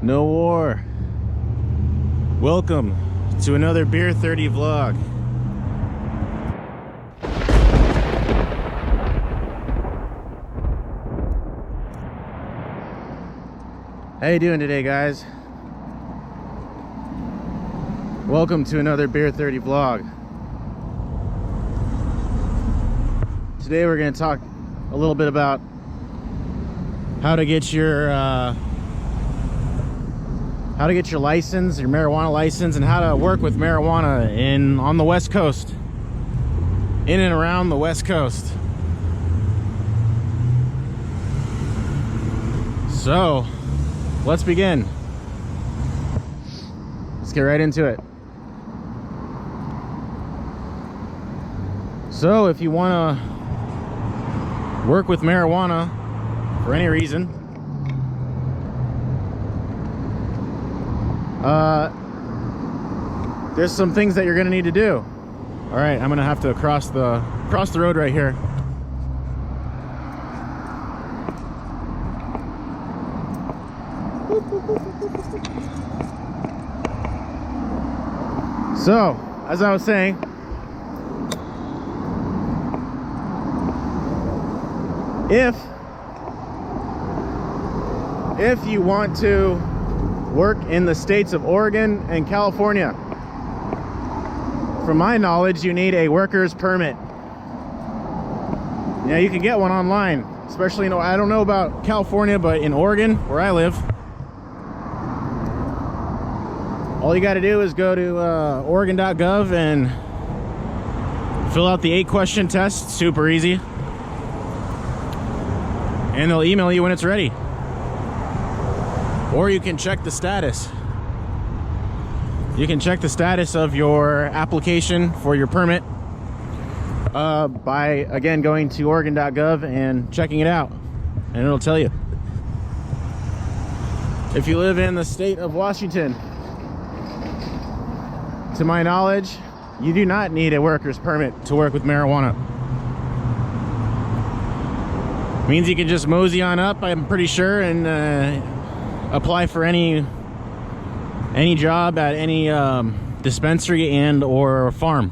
No war. Welcome to another Beer 30 vlog. How you doing today, guys? Welcome to another Beer 30 vlog. Today we're going to talk a little bit about how to get your license, your marijuana license, and how to work with marijuana on the West Coast, in and around the West Coast. So, let's begin. Let's get right into it. So, if you want to work with marijuana for any reason, there's some things that you're gonna need to do. All right, I'm gonna have to cross the road right here. So, as I was saying, if you want to work in the states of Oregon and California, from my knowledge, you need a worker's permit. Yeah, you can get one online, especially, I don't know about California, but in Oregon, where I live, all you got to do is go to oregon.gov and fill out the 8-question test. Super easy. And they'll email you when it's ready. Or you can check the status. You can check the status of your application for your permit by, again, going to oregon.gov and checking it out. And it'll tell you. If you live in the state of Washington, to my knowledge, you do not need a worker's permit to work with marijuana. Means you can just mosey on up, I'm pretty sure, and apply for any job at any dispensary and or farm.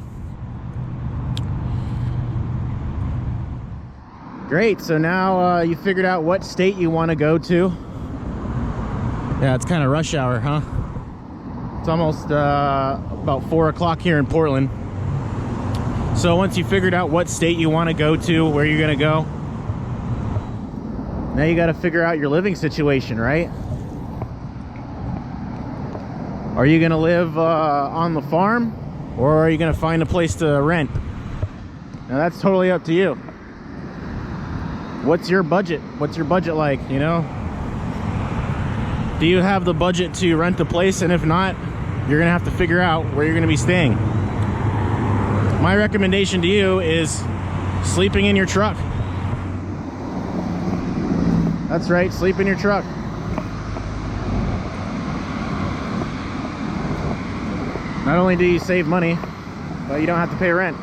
Great, so now you figured out what state you want to go to. Yeah, it's kind of rush hour, huh? It's almost about 4 o'clock here in Portland. So once you figured out what state you want to go to, where you're gonna go, now you got to figure out your living situation, right? Are you gonna live on the farm, or are you gonna find a place to rent? Now that's totally up to you. What's your budget? What's your budget like, you know? Do you have the budget to rent a place? And if not, you're gonna have to figure out where you're gonna be staying. My recommendation to you is sleeping in your truck. That's right, sleep in your truck. Not only do you save money, but you don't have to pay rent.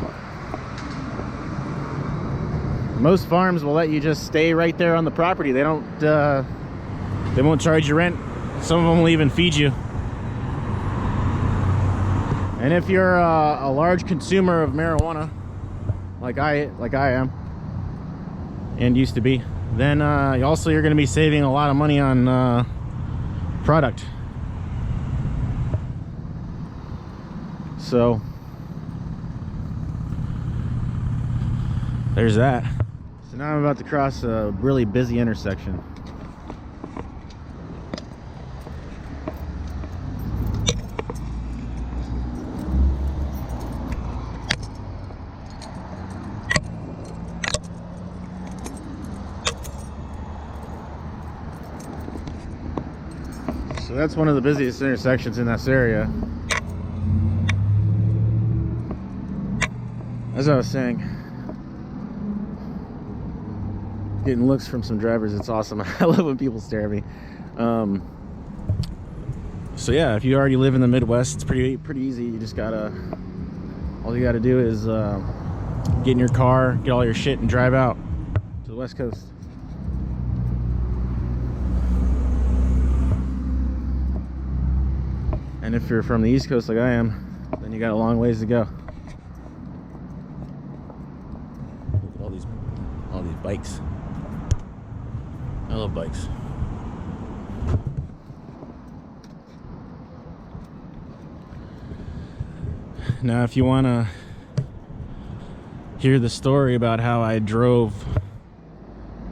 Most farms will let you just stay right there on the property. They won't charge you rent. Some of them will even feed you. And if you're a large consumer of marijuana, like I am, and used to be, then also you're going to be saving a lot of money on product. So there's that. So now I'm about to cross a really busy intersection. So that's one of the busiest intersections in this area. As I was saying, getting looks from some drivers, it's awesome. I love when people stare at me. So yeah, if you already live in the Midwest, it's pretty easy. You just gotta, all you gotta do is get in your car, get all your shit, and drive out to the West Coast. And if you're from the East Coast like I am, then you got a long ways to go. Look at all these bikes. I love bikes. Now, if you want to hear the story about how I drove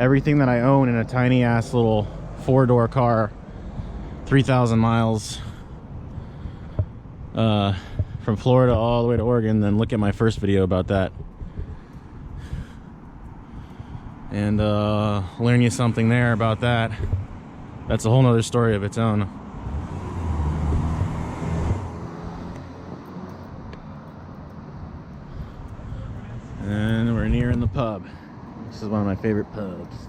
everything that I own in a tiny ass little 4-door car 3,000 miles from Florida all the way to Oregon, then look at my first video about that and learn you something there about that. That's a whole nother story of its own. And we're nearing the pub. This is one of my favorite pubs.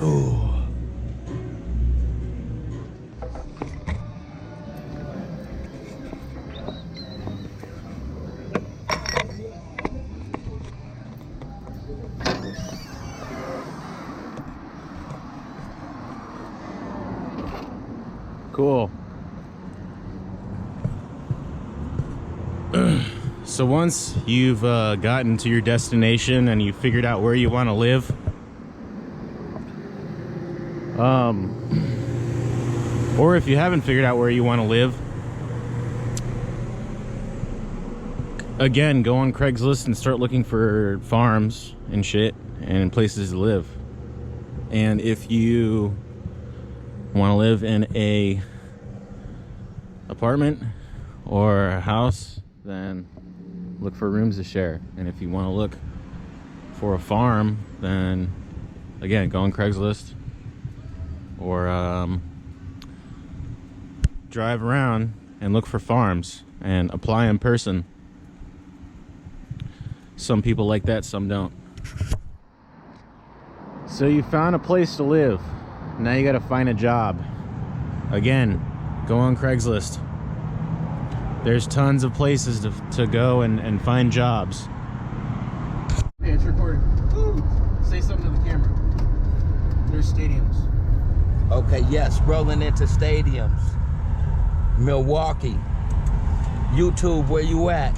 Oh. Cool. So once you've gotten to your destination and you figured out where you want to live, or if you haven't figured out where you want to live, again, go on Craigslist and start looking for farms and shit and places to live. And if you want to live in a apartment or a house, then look for rooms to share. And if you want to look for a farm, then again, go on Craigslist or drive around and look for farms and apply in person. Some people like that, some don't. So you found a place to live. Now you got to find a job. Again, go on Craigslist. There's tons of places to go and find jobs. Hey, it's recording. Ooh. Say something to the camera. There's stadiums. Okay, yes, rolling into stadiums. Milwaukee. YouTube, where you at?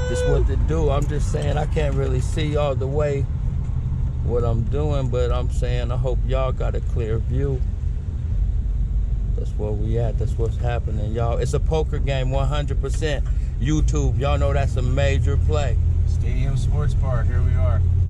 Just what to do. I'm just saying I can't really see all the way what I'm doing, but I'm saying I hope y'all got a clear view. That's where we at. That's what's happening, y'all. It's a poker game, 100%. YouTube, y'all know that's a major play. Stadium Sports Bar, here we are.